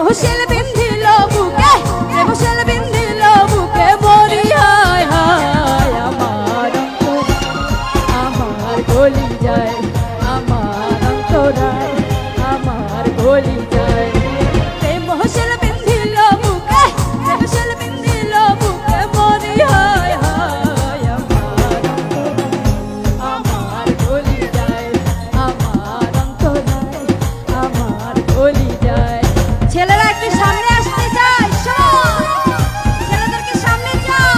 হোসেল বিন্ধিল বুকে প্রেম হোসেল বিন্ধিল বুকে মরি হায় হায় আমার গলি যায় আমার অন্তরায় আমার গলি যায় প্রেম হোসেল বিন্ধিল বুকে প্রেম হোসেল বিন্ধিল বুকে মরি হায় হায় আমার গলি যায় আমার অন্তরায় আমার গলি যায় ছেলেরা একটু সামনে আসতে চায় ছেলেদেরকে সামনে যাও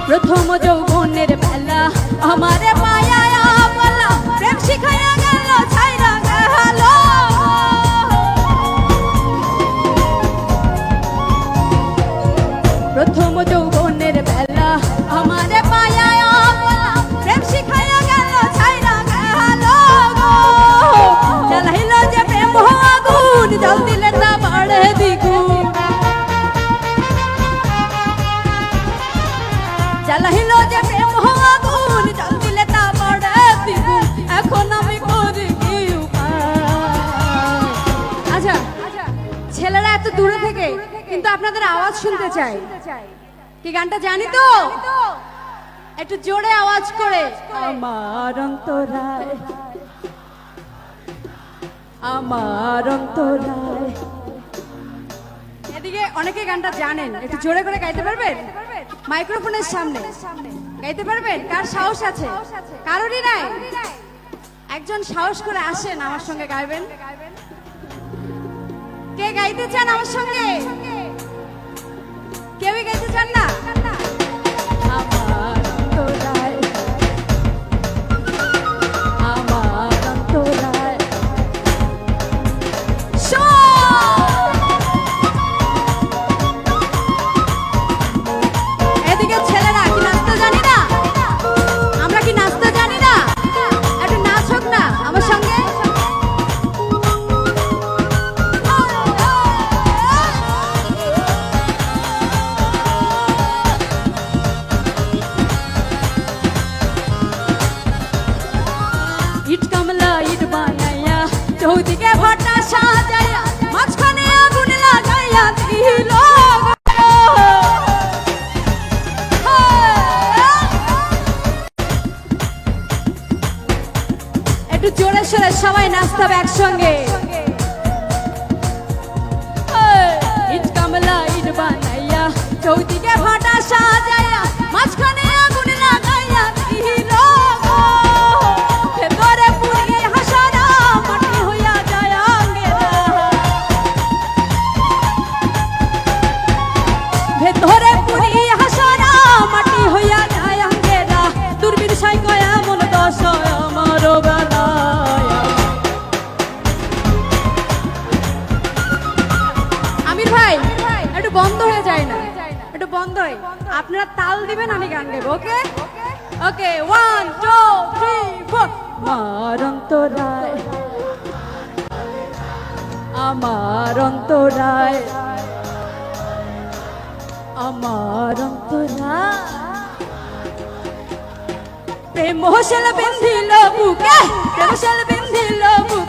প্রথম যৌবনের বেলা আমারে পায়া বলা প্রেম শিখায়া গেল ছাইরা গেল প্রথম যৌবনের বেলা আমারে পায়া বলা প্রেম শিখায়া গেল ছাইরা গেল জ্বালাইল যে প্রেম আগুন জল দিলে তা বাড়ে দ্বিগুণ জ্বালাইল যে প্রেম আগুন জল দিলে তা বাড়ে দ্বিগুণ এখন আমি করি কি উপায় আচ্ছা ছেলেরা এত দূরে থেকে কিন্তু আপনাদের আওয়াজ শুনতে চাই কি গানটা জানি তো একটু জোরে আওয়াজ করে আমার অন্তরায় আমার অন্তরায় এদিকে অনেকে গানটা জানেন একটু জোরে করে গাইতে পারবেন মাইক্রোফোনের সামনে গাইতে পারবেন কার সাহস আছে কারোরই নাই একজন সাহস করে আসেন আমার সঙ্গে গাইবেন কে গাইতে চান আমার সঙ্গে কেউই গাইতে চান না আমার অন্তরায় আমার অন্তরায় এদিকে ছেলেরা কি নাচতে জানি না আমরা কি নাচতে জানি না একটু নাচ হোক না আমার সঙ্গে ইট কামলা ইট বানাইয়া চৌদিকে ভাটা সাজাইয়া মাঝখানে আগুন লাগাইয়া দিল একটু জোরে সোরে সবাই নাচতে হবে একসঙ্গে ইট কামলা ইট বানাইয়া চৌদিকে ভাটা সাজাইয়া মাঝখানে আগুন লাগাইয়া দিল ভেতরে পুড়িয়ে হাসারা মাটি হইয়া যায় আঙ্গেরা ভেতরে পুড়িয়ে হাসারা মাটি হইয়া যায় আঙ্গেরা দূরবীন সাই কয়া মন দশ আমার বেলায় আমির ভাই একটু বন্ধ হয়ে যায় না একটু বন্ধ হয় আপনারা তাল দিবেন আমি গান গাইবো ওকে ওকে 1 2 3 4 আমার অন্তরায় আমার অন্তরায় আমার অন্তরায় প্রেম হোসেল বিন্ধিল বুকে প্রেম হোসেল বিন্ধিল বুকে